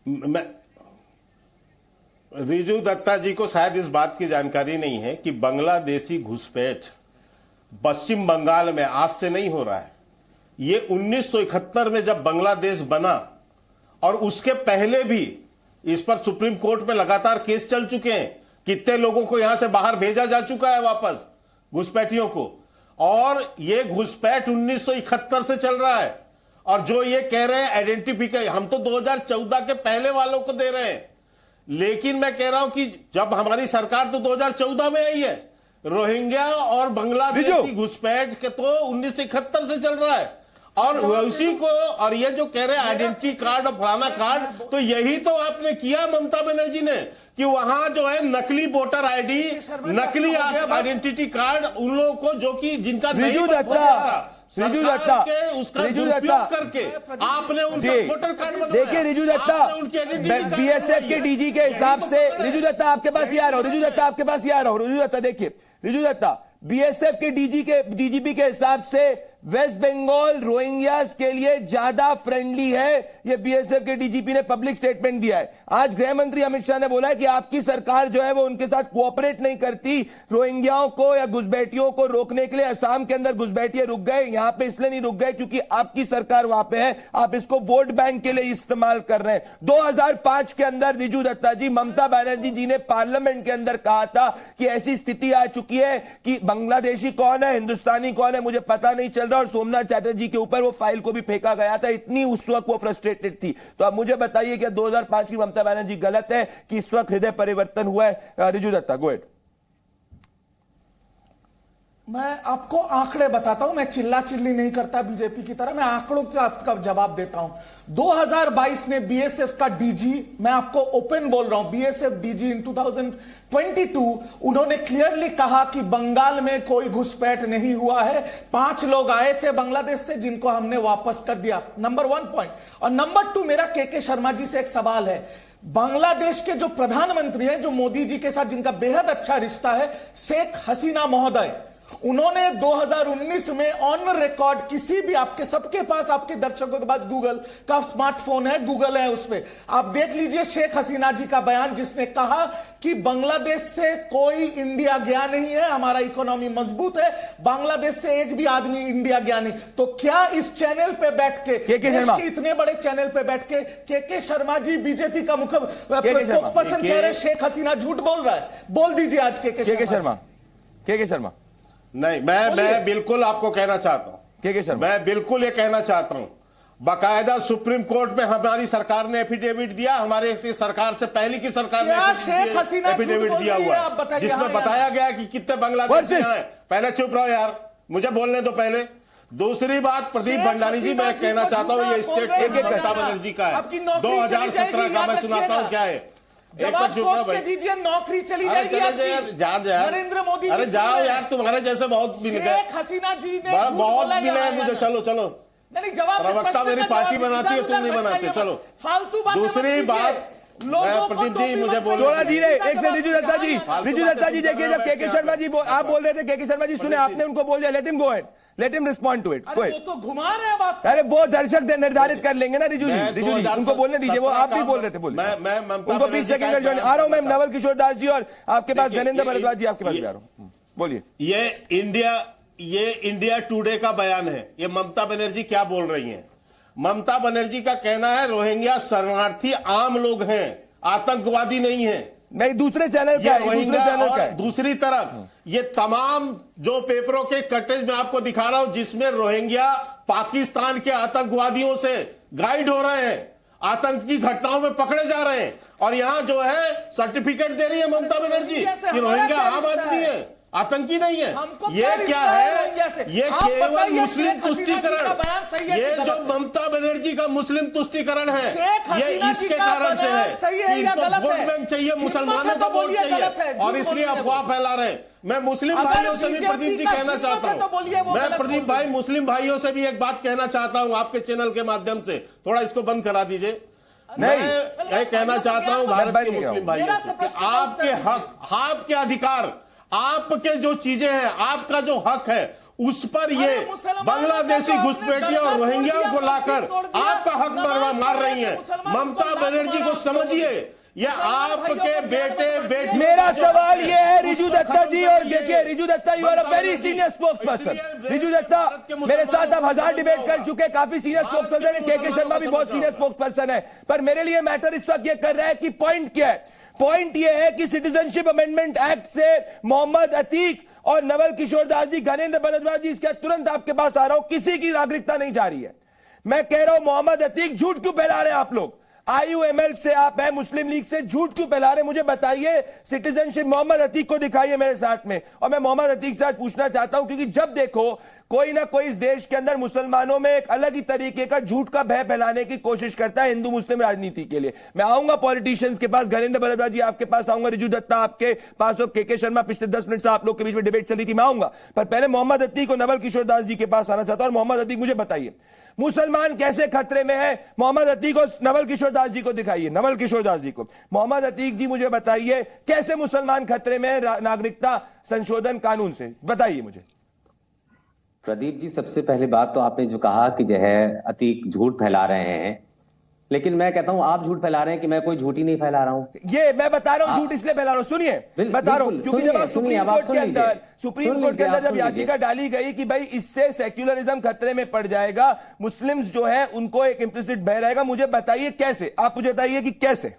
मैं रिजू दत्ता जी को शायद इस बात की जानकारी नहीं है कि बांग्लादेशी घुसपैठ पश्चिम बंगाल में आज से नहीं हो रहा है। ये 1971 में जब बांग्लादेश बना और उसके पहले भी इस पर सुप्रीम कोर्ट में लगातार केस चल चुके हैं। कितने लोगों को यहां से बाहर भेजा जा चुका है वापस, घुसपैठियों को। और ये घुसपैठ 1971 से चल रहा है। और जो ये कह रहे हैं आइडेंटिफिकेशन, हम तो 2014 के पहले वालों को दे रहे हैं। लेकिन मैं कह रहा हूं कि जब हमारी सरकार तो 2014 में आई है, रोहिंग्या और बांग्लादेशी घुसपैठ के तो 1971 से चल रहा है। और उसी को, और ये जो कह रहे हैं आइडेंटिटी कार्ड और फलाना कार्ड, तो यही तो आपने किया ममता बनर्जी ने कि वहां जो है नकली वोटर आईडी, नकली आइडेंटिटी कार्ड उन लोगों को जो कि जिनका रिजू दत्ता उसका दुरुपयोग करके आपने उनका वोटर कार्ड बनाया। देखिए रिजू दत्ता, बीएसएफ के डीजी के हिसाब से, रिजू दत्ता आपके पास ही आ रहा हूं, रिजू दत्ता आपके पास ही आ रहा हूं। रिजू दत्ता देखिए, रिजू दत्ता बीएसएफ के डीजीपी के हिसाब से वेस्ट बंगाल रोहिंग्यास के लिए ज्यादा फ्रेंडली है। यह बीएसएफ के डीजीपी ने पब्लिक स्टेटमेंट दिया है। आज गृह मंत्री अमित शाह ने बोला है कि आपकी सरकार जो है वो उनके साथ कोऑपरेट नहीं करती। रोहिंग्याओं को या घुसपैठियों को रोकने के लिए असम के अंदर घुसपैठिए रुक गए, यहां पे इसलिए नहीं रुक गए क्योंकि आपकी सरकार वहां पे है, आप इसको वोट बैंक के लिए इस्तेमाल कर रहे हैं। 2005 के अंदर रिजू दत्ता जी, ममता बनर्जी जी ने पार्लियामेंट के अंदर कहा था कि ऐसी स्थिति आ चुकी है कि बांग्लादेशी कौन है, हिंदुस्तानी कौन है, मुझे पता नहीं चल और सोमनाथ चैटर्जी के ऊपर वो फाइल को भी फेंका गया था। इतनी उस वक्त वो फ्रस्ट्रेटेड थी। तो अब मुझे बताइए कि 2005 की ममता बनर्जी गलत है कि इस वक्त हृदय परिवर्तन हुआ है? Riju Datta go ahead. मैं आपको आंकड़े बताता हूं, मैं चिल्ला चिल्ली नहीं करता बीजेपी की तरह, मैं आंकड़ों से आपका जवाब देता हूं। 2022 में बीएसएफ का डीजी, मैं आपको ओपन बोल रहा हूं, बीएसएफ डीजी इन 2022 उन्होंने क्लियरली कहा कि बंगाल में कोई घुसपैठ नहीं हुआ है। 5 लोग आए थे बांग्लादेश से जिनको हमने वापस कर दिया। Number 1 point. और नंबर 2, मेरा के शर्मा जी से एक सवाल है। बांग्लादेश के जो प्रधानमंत्री हैं, जो मोदी जी के साथ जिनका बेहद अच्छा रिश्ता है, शेख हसीना महोदय, उन्होंने 2019 में ऑन रिकॉर्ड किसी भी, आपके सबके पास, आपके दर्शकों के पास गूगल का स्मार्टफोन है, गूगल है, उसमें आप देख लीजिए शेख हसीना जी का बयान, जिसने कहा कि बांग्लादेश से कोई इंडिया गया नहीं है, हमारा इकोनॉमी मजबूत है, बांग्लादेश से एक भी आदमी इंडिया गया नहीं। तो क्या इस चैनल पे बैठ के, इतने बड़े चैनल पे बैठ के शर्मा जी, बीजेपी का मुख्य स्पोक्सपर्सन, कह रहे शेख हसीना झूठ बोल रहा है? बोल दीजिए आज के शर्मा। नहीं, मैं बिल्कुल आपको कहना चाहता हूं, मैं बिल्कुल ये कहना चाहता हूं, बाकायदा सुप्रीम कोर्ट में हमारी सरकार ने एफिडेविट दिया, हमारे सरकार से पहले की सरकार ने एफिडेविट दिया हुआ है, जिसमें बताया गया कि कितने बांग्लादेशी हैं। पहले चुप रहो यार, मुझे बोलने दो पहले। दूसरी बात, प्रदीप भंडारी जी, मैं कहना चाहता हूं ये स्टेटमेंट ममता बनर्जी का है, 2017 का। मैं सुनाता हूं क्या है, जवाब सोच के दीजिए, नौकरी चली जाएगी नरेंद्र मोदी। अरे जाओ यार, तुम्हारे जैसे बहुत मिल गए, हसीना जी ने बहुत मिले हैं मुझे। चलो नहीं, जवाब प्रवक्ता मेरी पार्टी बनाती है, तुम नहीं बनाते। चलो फालतू बात। दूसरी बात, प्रदीप जी मुझे बोलो थोड़ा धीरे, एक से रिजू दत्ता जी देखिए, जब के शर्मा जी आप बोल रहे थे, के शर्मा जी सुने, आपने उनको बोल दिया, let him go ahead, let him respond to it. वो तो घुमा रहे हैं बात। अरे वो दर्शक निर्धारित कर लेंगे ना रिजू जी, उनको बोलने दीजिए, वो आप भी बोल रहे थे, बोलिए। मैं उनको 20 सेकंड आ रहा हूं मैं, नवल किशोर दास जी, और आपके पास धनेंद्र भरद्वाज जी, आपके पास भी आ रहा हूं, बोलिए। ये इंडिया टुडे का बयान है। ये ममता बनर्जी क्या बोल रही हैं? ममता बनर्जी का कहना है रोहिंग्या शरणार्थी आम लोग हैं, आतंकवादी नहीं है। नहीं, दूसरे चैनल का है। दूसरी तरफ ये तमाम जो पेपरों के कटेज में आपको दिखा रहा हूं, जिसमें रोहिंग्या पाकिस्तान के आतंकवादियों से गाइड हो रहे हैं, आतंकी घटनाओं में पकड़े जा रहे हैं, और यहां जो है सर्टिफिकेट दे रही है ममता बनर्जी कि रोहिंग्या आम आदमी है, आतंकी नहीं है। ये क्या है? ये केवल मुस्लिम तुष्टीकरण, ये जो ममता बनर्जी का मुस्लिम तुष्टीकरण है, ये इसके कारण से है कि इनको वोट बैंक चाहिए, मुसलमानों का वोट चाहिए, और इसलिए अफवाह फैला रहे हैं। मैं मुस्लिम भाइयों से भी प्रदीप जी कहना चाहता हूं, मैं प्रदीप भाई मुस्लिम भाइयों से भी एक बात कहना चाहता हूं आपके चैनल के माध्यम से, थोड़ा इसको बंद करा दीजिए। मैं कहना चाहता हूं भारत के मुस्लिम भाइयों से, आपके हक, आपके अधिकार, आपके जो चीजें हैं, आपका जो हक है, उस पर ये बांग्लादेशी घुसपैठियों और रोहिंग्याओं को लाकर आपका हक मार रही हैं। ममता बनर्जी को समझिए, ये आपके बेटे मेरा सवाल ये है रिजू दत्ता जी, और देखिए Riju Datta, you are a very senior spokesperson. Riju Datta, मेरे साथ आप 1000 डिबेट कर चुके, काफी सीनियर स्पोक्स पर्सन है। के शर्मा भी बहुत सीनियर स्पोक्स पर्सन है। पर मेरे लिए मैटर इस वक्त ये कर रहा है कि पॉइंट क्या है। पॉइंट ये है कि सिटीजनशिप अमेंडमेंट एक्ट से मोहम्मद अतीक और नवल किशोर दास जी, ज्ञानेंद्र भारद्वाज जी, इसका तुरंत आपके पास आ रहा हूं, किसी की नागरिकता नहीं जा रही है। मैं कह रहा हूं मोहम्मद अतीक, झूठ क्यों फैला रहे हैं आप लोग? IUML से आप हैं, मुस्लिम लीग से, झूठ क्यों फैला रहे हैं? मुझे बताइए, सिटीजनशिप मोहम्मद अतीक को दिखाइए मेरे साथ में। और मैं मोहम्मद अतीक से आज पूछना चाहता हूं, क्योंकि जब देखो कोई ना कोई इस देश के अंदर मुसलमानों में एक अलग ही तरीके का झूठ का भय फैलाने की कोशिश करता है हिंदू मुस्लिम राजनीति के लिए। मैं आऊंगा पॉलिटिशियंस के पास, ज्ञानेंद्र भारद्वाज जी आपके पास आऊंगा, रिजू दत्ता आपके पास, और के शर्मा, पिछले 10 मिनट से आप लोग के बीच में डिबेट चल रही थी, मैं आऊंगा। पर पहले मोहम्मद अतीक और नवल किशोर दास जी के पास आना चाहता हूं। और मोहम्मद अतीक, मुझे बताइए मुसलमान कैसे खतरे में है? मोहम्मद अतीक और नवल किशोर दास जी को दिखाइए, नवल किशोर दास जी को। मोहम्मद अतीक जी, मुझे बताइए कैसे मुसलमान खतरे में है नागरिकता संशोधन कानून से, बताइए मुझे। प्रदीप जी, सबसे पहले बात तो आपने जो कहा कि जो है अतीक झूठ फैला रहे हैं, लेकिन मैं कहता हूं आप झूठ फैला रहे हैं कि मैं कोई झूठ ही नहीं फैला रहा हूं। ये मैं बता रहा हूं झूठ इसलिए फैला रहा हूं, सुनिए बता रहा हूं, क्योंकि जब आप सुप्रीम कोर्ट के अंदर जब याचिका डाली गई कि भाई इससे सेक्युलरिज्म खतरे में पड़ जाएगा, मुस्लिम्स जो है उनको एक इंप्लिसिट भय रहेगा, मुझे बताइए कैसे, आप मुझे बताइए कि कैसे।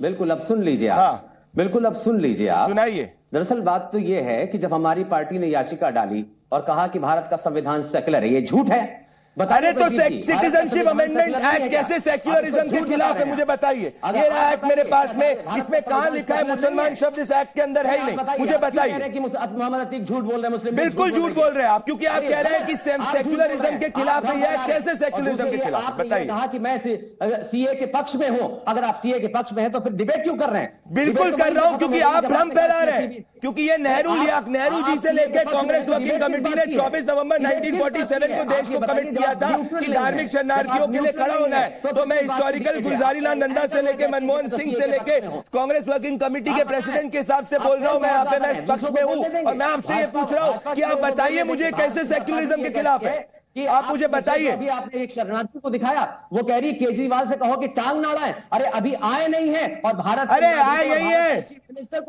बिल्कुल, अब सुन लीजिए आप। हाँ, बिल्कुल, अब सुन लीजिए आप, सुनाइए। दरअसल बात तो यह है कि जब हमारी पार्टी ने याचिका डाली और कहा कि भारत का संविधान सेक्युलर है, ये झूठ है। अरे तो सिटीजनशिप अमेंडमेंट एक्ट कैसे सेक्युलरिज्म के खिलाफ है, मुझे बताइए। ये रहा एक्ट मेरे पास में, इसमें कहां लिखा है मुसलमान शब्द इस एक्ट के अंदर है ही नहीं, मुझे बताइए। मोहम्मद अतीक झूठ बोल रहे हैं, मुस्लिम बिल्कुल झूठ बोल रहे हैं आप, क्योंकि आप कह रहे हैं कि सेक्युलरिज्म के खिलाफ है, कैसे सेक्युलरिज्म के खिलाफ, बताइए। कहा कि मैं सीए के पक्ष में हूं, अगर आप सीए के पक्ष में हैं तो फिर डिबेट क्यों कर रहे हैं? बिल्कुल कर रहा हूं, क्योंकि आप भ्रम फैला रहे हैं, क्योंकि ये नेहरू जी से लेकर कांग्रेस वर्किंग कमेटी ने 24 नवंबर 1947 को देश को कमिट किया था कि धार्मिक शरणार्थियों के लिए खड़ा होना है। तो मैं हिस्टोरिकल गुलजारीलाल नंदा से लेके मनमोहन सिंह से लेके कांग्रेस वर्किंग कमेटी के प्रेसिडेंट के हिसाब से बोल रहा हूं, मैं यहाँ पे मैं पक्ष में हूं, और मैं आपसे ये पूछ रहा हूं कि आप बताइए मुझे कैसे सेक्युलरिज्म के खिलाफ है, कि आप मुझे बताइए। अभी आपने एक शरणार्थी को दिखाया, वो कह रही केजरीवाल से कहो कि टांग ना अड़ाएं। अरे अभी आए नहीं है, और भारत, अरे आए यही है,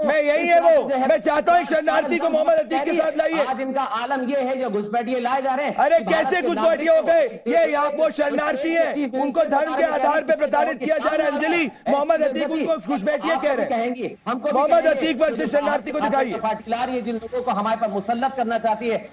मैं यही है वो, मैं चाहता हूं शरणार्थी को मोहम्मद अतीक के साथ लाइए। आज इनका आलम ये है जो घुसपैठिए लाए जा रहे हैं। अरे कैसे घुसपैठिए हो गए? ये यहाँ वो शरणार्थी है, उनको धर्म के आधार पर प्रताड़ित किया जा रहा है। अंजलि, मोहम्मद अतीक उनको घुसपैठिए कह रहे हैं, मोहम्मद अतीक वर्सेस शरणार्थी को दिखाइए। जिन लोगों को हमारे पर मुसल्लत करना चाहती है,